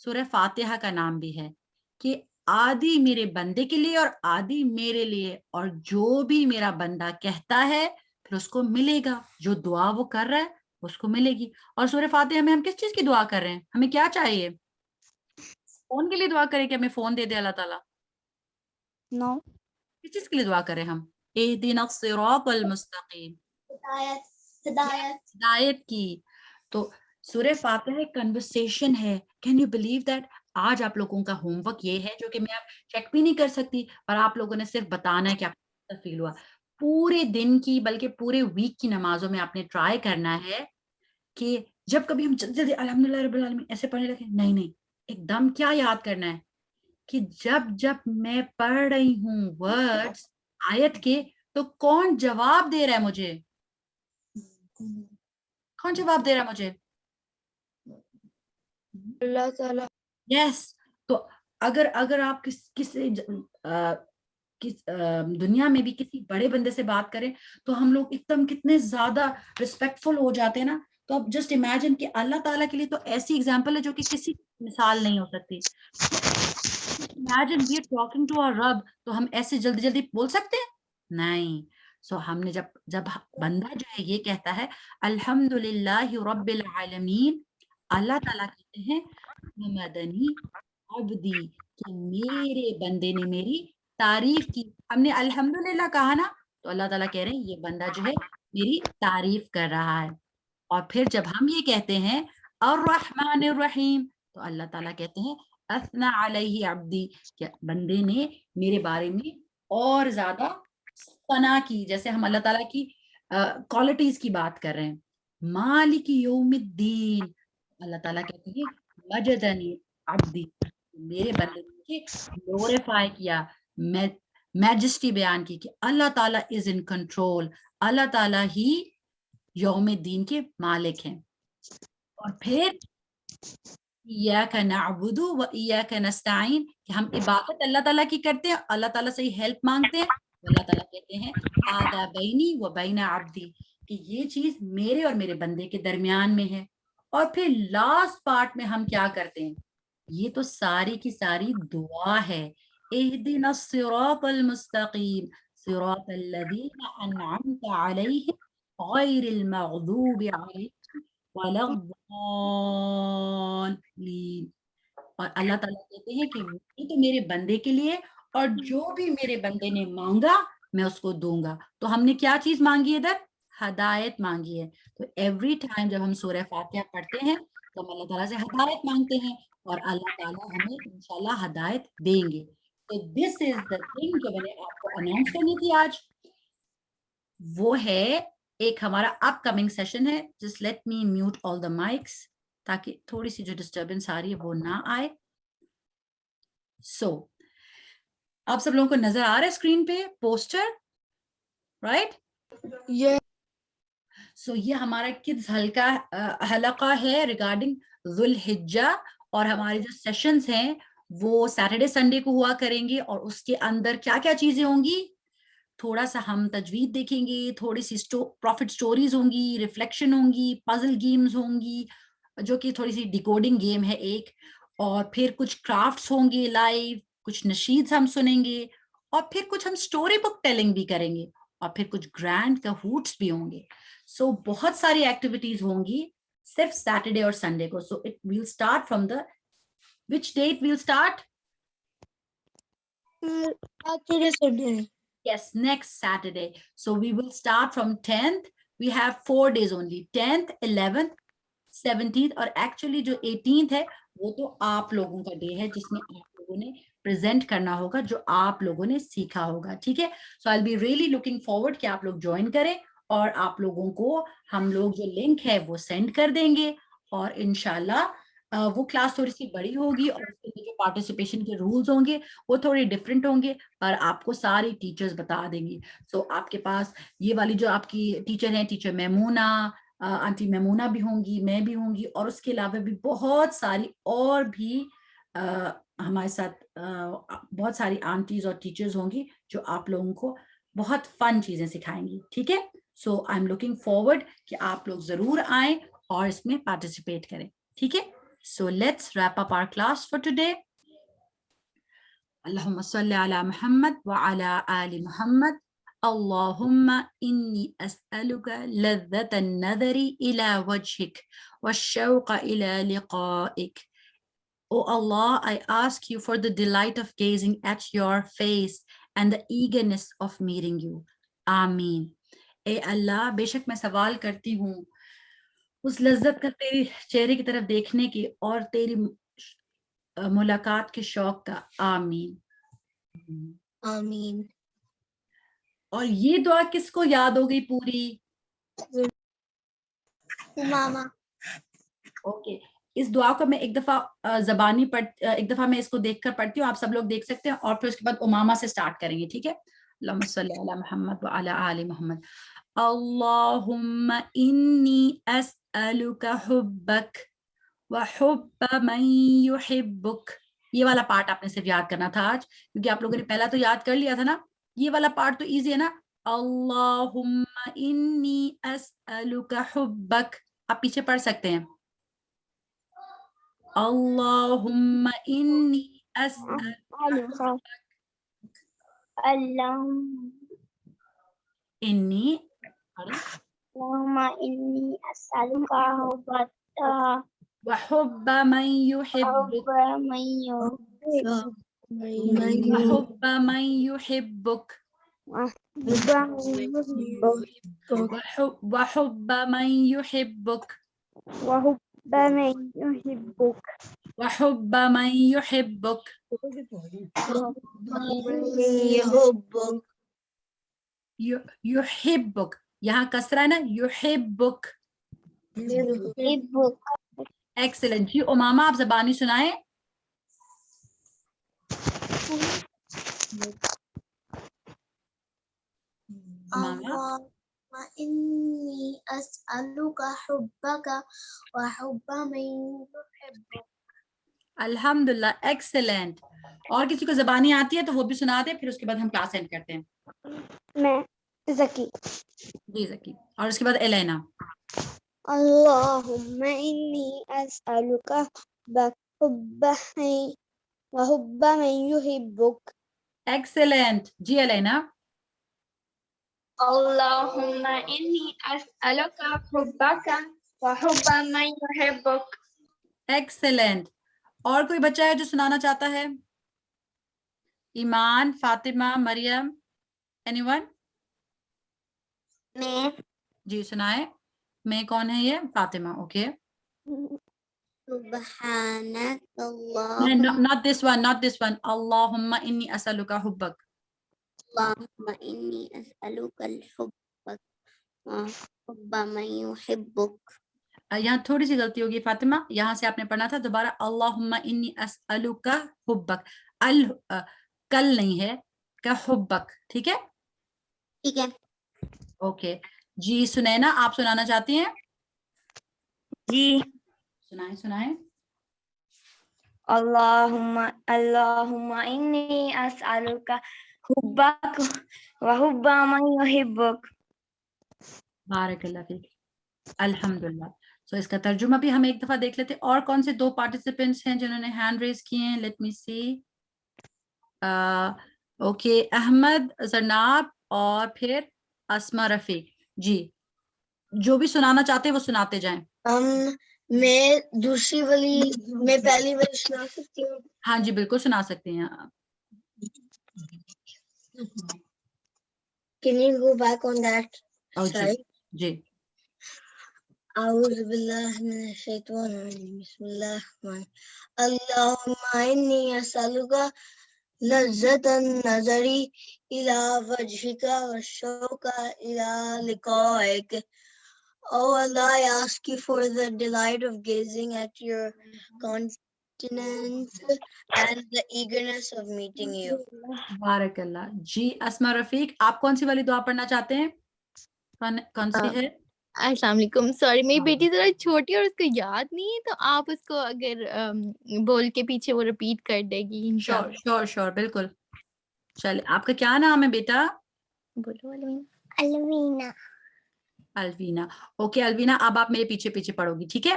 سورہ فاتحہ کا نام بھی ہے, کہ آدھی میرے بندے کے لیے اور آدھی میرے لیے, اور جو بھی میرا بندہ کہتا ہے پھر اس کو ملے گا, جو دعا وہ کر رہا ہے اس کو ملے گی. اور سورہ فاتحہ میں ہم کس چیز کی دعا کر رہے ہیں؟ ہمیں کیا چاہیے؟ فون کے لیے دعا کریں کہ ہمیں فون دے دے اللہ تعالیٰ؟ No. کس چیز کے لیے دعا کریں ہم؟ اہدنا الصراط المستقیم, ہدایت کی. تو سورہ فاتحہ ایک کنورسیشن ہے. Can you believe that? آج آپ لوگوں کا ہوم ورک یہ ہے جو کہ میں اب چیک بھی نہیں کر سکتی, پر آپ لوگوں نے صرف بتانا ہے کہ آپ کو فیل ہوا. پورے دن کی بلکہ پورے ویک کی نمازوں میں آپ نے ٹرائی کرنا ہے کہ جب کبھی ہم جلدی جلدی الحمدللہ رب العالمین ایسے پڑھنے لگے، نہیں ایک دم کیا یاد کرنا ہے کہ جب میں پڑھ رہی ہوں ورڈز آیت کے تو کون جواب دے رہا ہے مجھے، کون جواب دے رہا ہے مجھے؟ اللہ تعالیٰ. یس. تو اگر آپ دنیا میں بھی کسی بڑے بندے سے بات کریں تو ہم لوگ ایک دم کتنے زیادہ ریسپیکٹفل ہو جاتے ہیں نا. تو اب جسٹ امیجن کہ اللہ تعالیٰ کے لیے تو ایسی ایگزامپل ہے جو کہ کسی مثال نہیں ہو سکتی. Imagine we are talking to our رب، تو ہم ایسے جلدی جلدی بول سکتے ہیں؟ نہیں. سو ہم نے جب بندہ جو ہے یہ کہتا ہے الحمدللہ رب العالمین، اللہ تعالیٰ کہتے ہیں مدنی عبدی، کہ میرے بندے نے میری تعریف کی. ہم نے الحمدللہ کہا نا، تو اللہ تعالیٰ کہہ رہے ہیں یہ بندہ جو ہے میری تعریف کر رہا ہے. اور پھر جب ہم یہ کہتے ہیں الرحمن الرحیم، تو اللہ تعالیٰ کہتے ہیں اثنا علیہ عبدی، کہ بندے نے میرے بارے میں اور زیادہ ثنا کی. جیسے ہم اللہ تعالیٰ کی کوالٹیز کی بات کر رہے ہیں. مالک یوم الدین، اللہ تعالیٰ کہتے ہیں مجدنی عبدی، میرے بندے نے گلوریفائی کیا، میجسٹی بیان کی کہ اللہ تعالیٰ از ان کنٹرول، اللہ تعالیٰ ہی یوم الدین کے مالک ہیں. اور پھر ایاک نعبد و ایاک نستعین، کہ ہم عبادت اللہ تعالیٰ کی کرتے ہیں، اللہ تعالیٰ سے ہی ہیلپ مانگتے ہیں. اللہ تعالیٰ کہتے ہیں ھذا بینی و بین عبدی، کہ یہ چیز میرے اور میرے بندے کے درمیان میں ہے. اور پھر لاسٹ پارٹ میں ہم کیا کرتے ہیں؟ یہ تو ساری کی ساری دعا ہے. اہدنا الصراط المستقیم صراط الذین انعمت علیہم غیر المغضوب علیہم ولا الضالین. اور اللہ تعالیٰ کہتے ہیں کہ یہ تو میرے بندے کے لیے، اور جو بھی میرے بندے نے مانگا میں اس کو دوں گا. تو ہم نے کیا چیز مانگی ادھر؟ ہدایت مانگی ہے. تو ایوری ٹائم جب ہم سورہ فاتحہ پڑھتے ہیں تو ہم اللہ تعالیٰ سے ہدایت مانگتے ہیں، اور اللہ تعالیٰ ہمیں انشاءاللہ ہدایت دیں گے. تو دس از دا تھنگ جو میں نے آپ کو اناؤنس کرنی تھی آج. وہ ہے ایک ہمارا اپ کمنگ سیشن ہے. جسٹ لیٹ می میوٹ آل دا مائکس تاکہ تھوڑی سی جو ڈسٹربنس آ رہی ہے وہ نہ آئے. سو آپ سب لوگوں کو نظر آ رہا ہے اسکرین پہ پوسٹر، رائٹ؟ سو یہ ہمارا کڈز حلقہ ہے ریگارڈنگ ذوالحجہ، اور ہمارے جو سیشنز ہیں وہ سیٹرڈے سنڈے کو ہوا کریں گے. اور اس کے اندر کیا کیا چیزیں ہوں گی؟ تھوڑا سا ہم تجوید دیکھیں گے، تھوڑی سی پروفٹ سٹوریز ہوں گی، ریفلیکشن ہوں گی، پزل گیمز ہوں گی جو کہ تھوڑی سی ڈیکوڈنگ گیم ہے ایک، اور پھر کچھ کرافٹس ہوں گے لائیو، کچھ نشیدز ہم سنیں گے، اور پھر کچھ ہم سٹوری بک ٹیلنگ بھی کریں گے، اور پھر کچھ گرینڈ کہوٹس بھی ہوں گے. سو بہت ساری ایکٹیویٹیز ہوں گی صرف سیٹرڈے اور سنڈے کو. So it will start from the which date will start? Saturday, Sunday. Yes, next Saturday. So we will start from 10th. We have 4 days only, 10th, 11th, 17th, اور actually جو 18th ہے وہ تو آپ لوگوں کا day ہے جس میں آپ لوگوں نے پریزنٹ کرنا ہوگا جو آپ لوگوں نے سیکھا ہوگا. ٹھیک ہے؟ So I'll be really looking forward کہ آپ لوگ جوائن کریں، اور آپ لوگوں کو ہم لوگ جو لنک ہے وہ سینڈ کر دیں گے، اور انشاءاللہ وہ کلاس تھوڑی سی بڑی ہوگی، اور اس کے جو پارٹیسپیشن کے رولز ہوں گے وہ تھوڑے ڈفرینٹ ہوں گے، اور آپ کو ساری ٹیچرز بتا دیں گی. سو آپ کے پاس یہ والی جو آپ کی ٹیچر ہیں، ٹیچر میمونہ، آنٹی میمونہ بھی ہوں گی، میں بھی ہوں گی، اور اس کے علاوہ بھی بہت ساری اور بھی ہمارے ساتھ بہت ساری آنٹیز اور ٹیچرز ہوں گی جو آپ لوگوں کو بہت فن چیزیں سکھائیں گی. ٹھیک ہے؟ سو آئی ایم لوکنگ فارورڈ کہ آپ لوگ ضرور آئیں اور اس میں پارٹیسپیٹ کریں. ٹھیک ہے؟ So let's wrap up our class for today. اللہم صلی علی محمد وعلی آل محمد. اللہم انی اسألک لذت النظر الى وجهک والشوق الى لقائک. Oh Allah, I ask you for the delight of gazing at your face and the eagerness of meeting you. آمین. اے اللہ، بے شک میں سوال کرتی ہوں اس لذت کا تیری چہرے کی طرف دیکھنے کی اور تیری ملاقات کے شوق کا. آمین. Ameen. اور یہ دعا کس کو یاد ہو گئی پوری؟ ماما اوکے اس دعا کو میں ایک دفعہ زبانی ایک دفعہ میں اس کو دیکھ کر پڑھتی ہوں, آپ سب لوگ دیکھ سکتے ہیں, اور پھر اس کے بعد امامہ سے سٹارٹ کریں گے, ٹھیک ہے؟ اللہم صلی علی محمد وعلی آل محمد. اللہم انی اسألک حبک وحب من یحبک. یہ والا پارٹ آپ نے صرف یاد کرنا تھا آج, کیونکہ آپ لوگوں نے پہلا تو یاد کر لیا تھا نا, یہ والا پارٹ تو ایزی ہے نا. اللہم انی اسألک حبک, آپ پیچھے پڑھ سکتے ہیں. اللہم انی اسألک انی اللهم إني أسألك حبك وحب من يحبک وحب من يحبك وحب من يحبک وحب من يحبک وحب من يحبك وحب من يحبک. يحبک, یہاں کسرہ ہے نا, يحبک. يحبك ایکسلنٹ. جی امامہ آپ زبانی سنائیں. امامہ اللهم إني أسألك حبك وحب من يحبك. الحمدللہ, ایکسلنٹ. اور کسی کو زبانی آتی ہے تو وہ بھی سنا دیں, پھر اس کے بعد ہم کلاس اینڈ کرتے ہیں. میں زکی. جی زکی. اور اس کے بعد الینا. اللهم إني أسألك حبك وحب من يحبك. ایکسلنٹ. جی الینا. اللهم إني أسألك حبك وحب من يحبك. ایکسلنٹ. اور کوئی بچہ ہے جو سنانا چاہتا ہے؟ ایمان, فاطمہ, مریم, اینی ون؟ میں جی سنائے. میں کون ہے یہ؟ فاطمہ. اوکے. سبحانک اللہم not this one, not this one. اللہم انی اسألک حبک. اللہم انی اسألک الحبک وحب من یحبک. یہاں تھوڑی سی غلطی ہوگی فاطمہ, یہاں سے آپ نے پڑھنا تھا دوبارہ اللہم انی اسألک حبک. کل نہیں ہے, کا حبک, ٹھیک ہے؟ ٹھیک ہے. اوکے. جی سنینا, آپ سنانا چاہتی ہیں؟ جی. سنائیں سنائیں. اللهم إني أسألك حبك وحب من يحبك. بارک اللہ فیک. الحمدللہ. سو اس کا ترجمہ بھی ہم ایک دفعہ دیکھ لیتے. اور کون سے دو پارٹیسپینٹس ہیں جنہوں نے ہینڈ ریز کیے ہیں؟ لیٹ می سی. اوکے, احمد, زرناب اور پھر اسما رفیق. جی جو بھی سنانا چاہتے ہیں وہ سناتے جائیں. میں دوسری والی میں پہلی والی سنا سکتی ہوں؟ ہاں جی بالکل سنا سکتے ہیں. Can you go back on that slide? جی. أعوذ بالله من الشيطان الرجيم بسم الله الرحمن الرحيم اللهم إني أسألك لذة النظر إلى وجهك والشوق إلى لقائك. Oh Allah, I ask you for the delight of gazing at your countenance and the eagerness of meeting you. بارک اللہ. جی اسما رفیق, آپ کون سی والی دعا پڑھنا چاہتے ہیں؟ کون سی ہے؟ السلام علیکم. سوری میری بیٹی ذرا چھوٹی اور اس کو یاد نہیں ہے, تو آپ اس کو اگر بول کے پیچھے وہ ریپیٹ کر دے گی انشاءاللہ. شور شور بالکل. چلے, آپ کا کیا نام ہے بیٹا؟ بولو eleven. Alvina. Alvina. Okay Alvina, اب آپ میرے پیچھے پیچھے پڑھو گی, ٹھیک ہے؟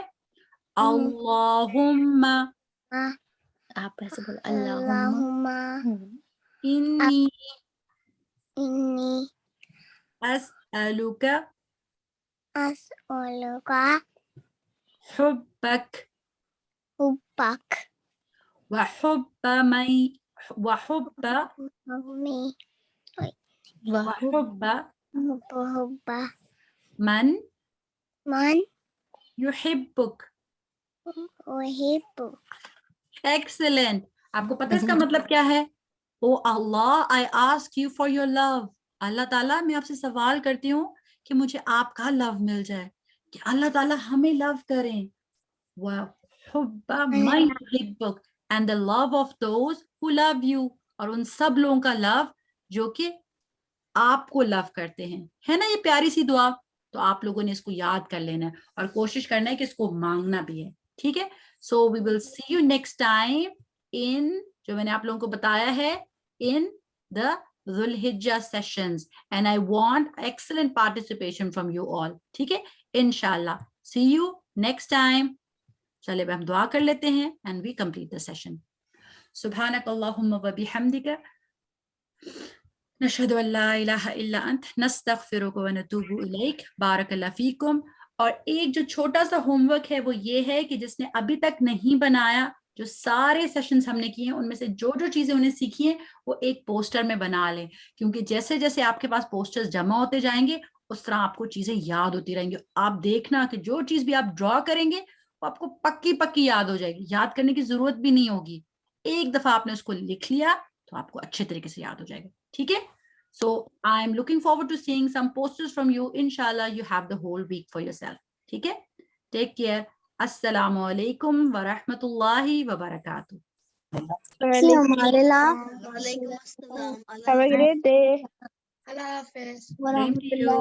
اللہم, آپ ایسے بولو اللہم انی إني اسألک أسألك حبک حبك وحب من وحب وحب وحب من من يحبک. أحبك. ایکسلنٹ. آپ کو پتہ ہے اس کا مطلب کیا ہے؟ او اللہ, I ask you for your love. اللہ تعالیٰ میں آپ سے سوال کرتی ہوں کہ مجھے آپ کا لو مل جائے, کہ اللہ تعالیٰ ہمیں لو کریں. وَحُبَّ مَن يُحِبُّكَ and the love of those who love you, اور ان سب لوگوں کا لو جو کہ آپ کو لو کرتے ہیں. ہے نا یہ پیاری سی دعا؟ تو آپ لوگوں نے اس کو یاد کر لینا ہے اور کوشش کرنا ہے کہ اس کو مانگنا بھی ہے. ٹھیک ہے, سو وی ول سی یو نیکسٹ ٹائم ان, جو میں نے آپ لوگوں کو بتایا ہے, in the Dhul-Hijjah sessions, and I want excellent participation from you all. ٹھیک ہے, انشاءاللہ. See you next time. چلے ہم دعا کر لیتے ہیں and we complete the session. سبحانک اللہم و بحمدک نشہد ان لا الہ الا انت نستغفرک و نتوب الیک. بارک اللہ فیکم. اور ایک جو چھوٹا سا ہوم ورک ہے وہ یہ ہے کہ جس نے ابھی تک نہیں بنایا, جو سارے سیشنز ہم نے کیے ہیں ان میں سے جو چیزیں انہیں سیکھی ہیں وہ ایک پوسٹر میں بنا لیں, کیونکہ جیسے جیسے آپ کے پاس پوسٹرز جمع ہوتے جائیں گے اس طرح آپ کو چیزیں یاد ہوتی رہیں گی. آپ دیکھنا کہ جو چیز بھی آپ ڈرا کریں گے وہ آپ کو پکی یاد ہو جائے گی, یاد کرنے کی ضرورت بھی نہیں ہوگی. ایک دفعہ آپ نے اس کو لکھ لیا تو آپ کو اچھے طریقے سے یاد ہو جائے گا. ٹھیک ہے, so I am looking forward to seeing some posters from you. Inshallah you have the whole week for yourself. ٹھیک ہے, take care. السلام علیکم ورحمۃ اللہ وبرکاتہ. ہمارے وعلیکم السلام. Have a great day. اللہ حافظ. Same to you.